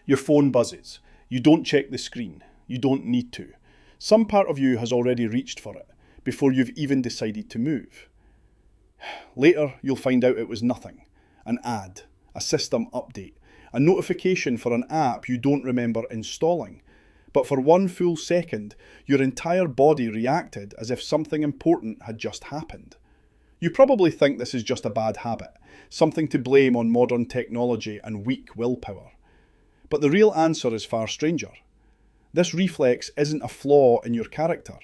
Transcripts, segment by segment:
Your phone buzzes. You don't check the screen. You don't need to. Some part of you has already reached for it before you've even decided to move. Later, you'll find out it was nothing. An ad, a system update, a notification for an app you don't remember installing. But for one full second, your entire body reacted as if something important had just happened. You probably think this is just a bad habit, something to blame on modern technology and weak willpower. But the real answer is far stranger. This reflex isn't a flaw in your character.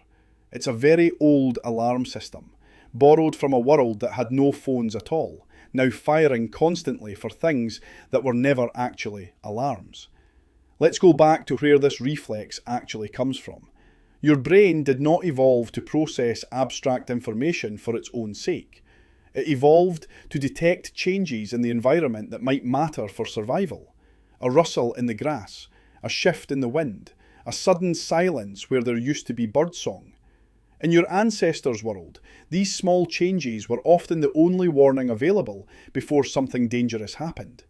It's a very old alarm system, borrowed from a world that had no phones at all, now firing constantly for things that were never actually alarms. Let's go back to where this reflex actually comes from. Your brain did not evolve to process abstract information for its own sake. It evolved to detect changes in the environment that might matter for survival. A rustle in the grass, a shift in the wind, a sudden silence where there used to be birdsong. In your ancestors' world, these small changes were often the only warning available before something dangerous happened.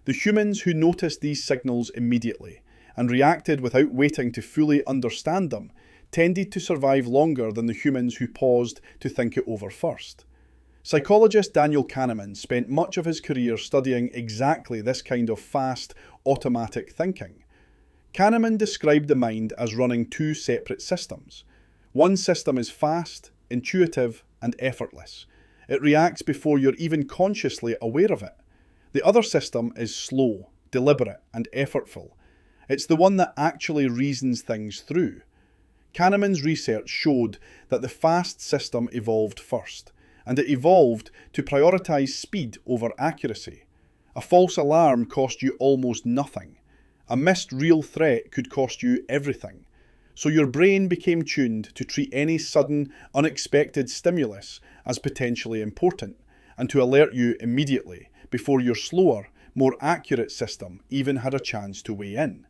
The humans who noticed these signals immediately and reacted without waiting to fully understand them tended to survive longer than the humans who paused to think it over first. Psychologist Daniel Kahneman spent much of his career studying exactly this kind of fast, automatic thinking. Kahneman described the mind as running two separate systems. One system is fast, intuitive, and effortless. It reacts before you're even consciously aware of it. The other system is slow, deliberate, and effortful. It's the one that actually reasons things through. Kahneman's research showed that the fast system evolved first, and it evolved to prioritize speed over accuracy. A false alarm cost you almost nothing. A missed real threat could cost you everything. So your brain became tuned to treat any sudden, unexpected stimulus as potentially important, and to alert you immediately, before your slower, more accurate system even had a chance to weigh in.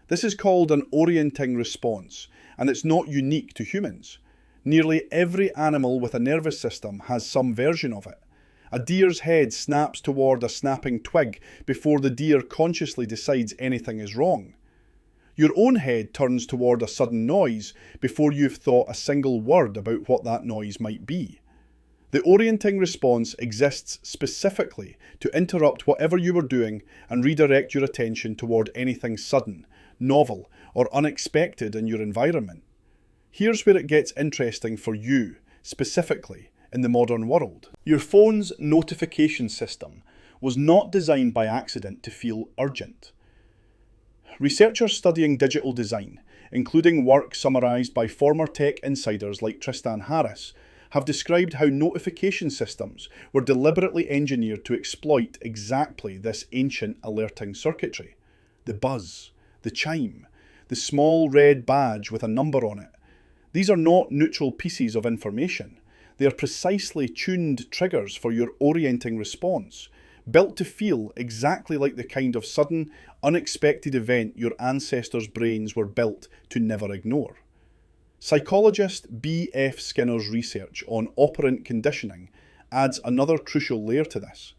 This is called an orienting response, and it's not unique to humans. Nearly every animal with a nervous system has some version of it. A deer's head snaps toward a snapping twig before the deer consciously decides anything is wrong. Your own head turns toward a sudden noise before you've thought a single word about what that noise might be. The orienting response exists specifically to interrupt whatever you were doing and redirect your attention toward anything sudden, novel, or unexpected in your environment. Here's where it gets interesting for you, specifically, in the modern world. Your phone's notification system was not designed by accident to feel urgent. Researchers studying digital design, including work summarised by former tech insiders like Tristan Harris, have described how notification systems were deliberately engineered to exploit exactly this ancient alerting circuitry. The buzz, the chime, the small red badge with a number on it. These are not neutral pieces of information. They are precisely tuned triggers for your orienting response, built to feel exactly like the kind of sudden, unexpected event your ancestors' brains were built to never ignore. Psychologist B.F. Skinner's research on operant conditioning adds another crucial layer to this.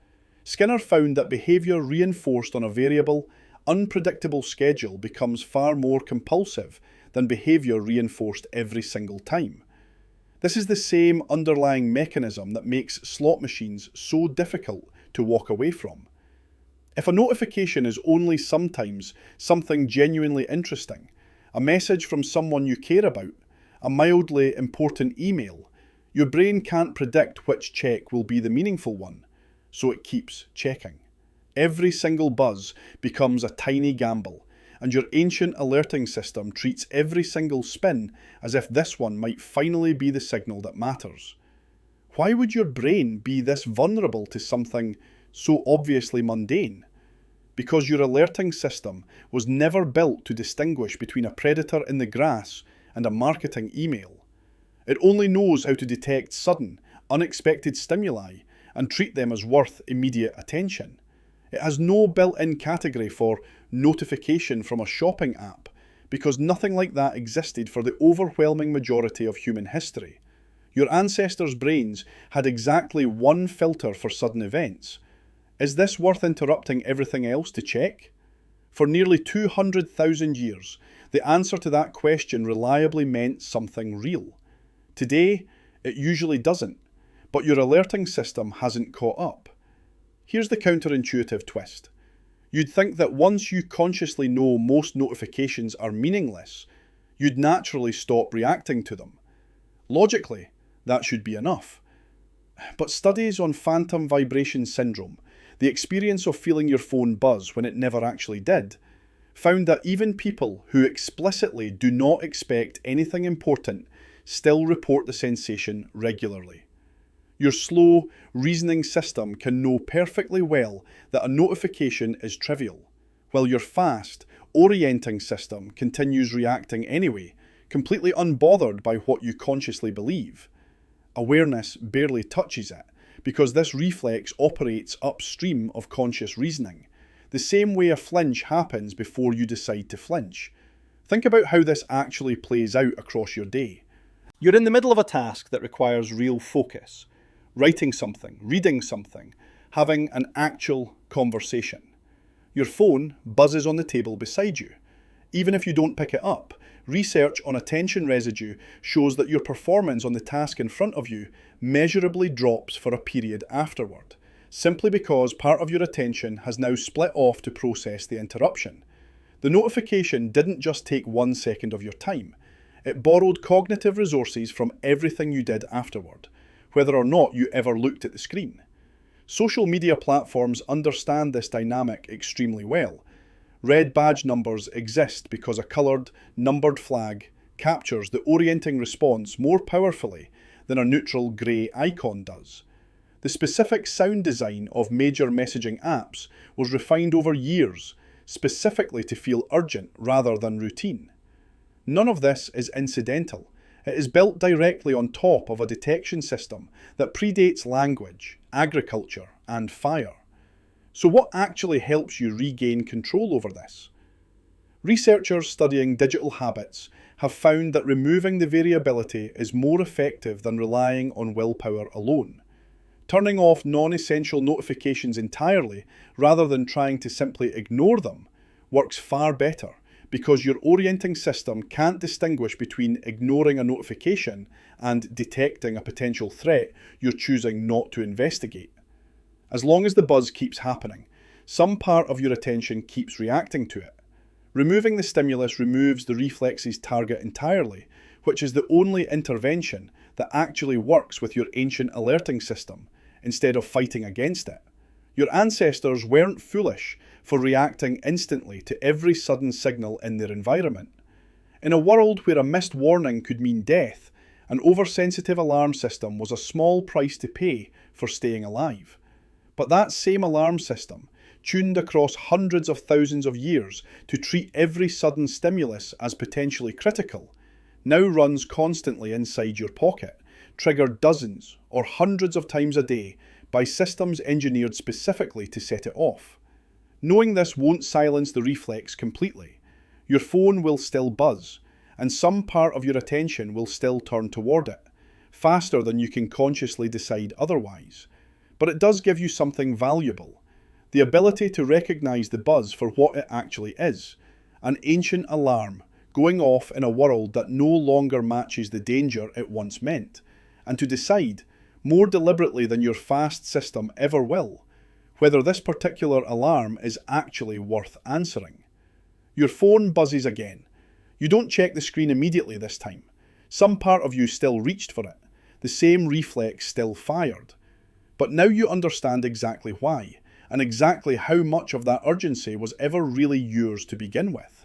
Skinner found that behaviour reinforced on a variable, unpredictable schedule becomes far more compulsive than behaviour reinforced every single time. This is the same underlying mechanism that makes slot machines so difficult to walk away from. If a notification is only sometimes something genuinely interesting, a message from someone you care about, a mildly important email, your brain can't predict which check will be the meaningful one, so it keeps checking. Every single buzz becomes a tiny gamble, and your ancient alerting system treats every single spin as if this one might finally be the signal that matters. Why would your brain be this vulnerable to something so obviously mundane? Because your alerting system was never built to distinguish between a predator in the grass and a marketing email. It only knows how to detect sudden, unexpected stimuli and treat them as worth immediate attention. It has no built-in category for notification from a shopping app, because nothing like that existed for the overwhelming majority of human history. Your ancestors' brains had exactly one filter for sudden events. Is this worth interrupting everything else to check? For nearly 200,000 years, the answer to that question reliably meant something real. Today, it usually doesn't, but your alerting system hasn't caught up. Here's the counterintuitive twist. You'd think that once you consciously know most notifications are meaningless, you'd naturally stop reacting to them. Logically, that should be enough. But studies on phantom vibration syndrome, the experience of feeling your phone buzz when it never actually did, found that even people who explicitly do not expect anything important still report the sensation regularly. Your slow, reasoning system can know perfectly well that a notification is trivial, while your fast, orienting system continues reacting anyway, completely unbothered by what you consciously believe. Awareness barely touches it, because this reflex operates upstream of conscious reasoning, the same way a flinch happens before you decide to flinch. Think about how this actually plays out across your day. You're in the middle of a task that requires real focus. Writing something, reading something, having an actual conversation. Your phone buzzes on the table beside you. Even if you don't pick it up, research on attention residue shows that your performance on the task in front of you measurably drops for a period afterward, simply because part of your attention has now split off to process the interruption. The notification didn't just take 1 second of your time. It borrowed cognitive resources from everything you did afterward, whether or not you ever looked at the screen. Social media platforms understand this dynamic extremely well. Red badge numbers exist because a coloured, numbered flag captures the orienting response more powerfully than a neutral grey icon does. The specific sound design of major messaging apps was refined over years, specifically to feel urgent rather than routine. None of this is incidental. It is built directly on top of a detection system that predates language, agriculture, and fire. So what actually helps you regain control over this? Researchers studying digital habits have found that removing the variability is more effective than relying on willpower alone. Turning off non-essential notifications entirely, rather than trying to simply ignore them, works far better, because your orienting system can't distinguish between ignoring a notification and detecting a potential threat you're choosing not to investigate. As long as the buzz keeps happening, some part of your attention keeps reacting to it. Removing the stimulus removes the reflex's target entirely, which is the only intervention that actually works with your ancient alerting system, instead of fighting against it. Your ancestors weren't foolish for reacting instantly to every sudden signal in their environment. In a world where a missed warning could mean death, an oversensitive alarm system was a small price to pay for staying alive. But that same alarm system, tuned across hundreds of thousands of years to treat every sudden stimulus as potentially critical, now runs constantly inside your pocket, triggered dozens or hundreds of times a day by systems engineered specifically to set it off. Knowing this won't silence the reflex completely. Your phone will still buzz, and some part of your attention will still turn toward it, faster than you can consciously decide otherwise. But it does give you something valuable: the ability to recognize the buzz for what it actually is, an ancient alarm going off in a world that no longer matches the danger it once meant, and to decide, more deliberately than your fast system ever will, whether this particular alarm is actually worth answering. Your phone buzzes again. You don't check the screen immediately this time. Some part of you still reached for it, the same reflex still fired. But now you understand exactly why, and exactly how much of that urgency was ever really yours to begin with.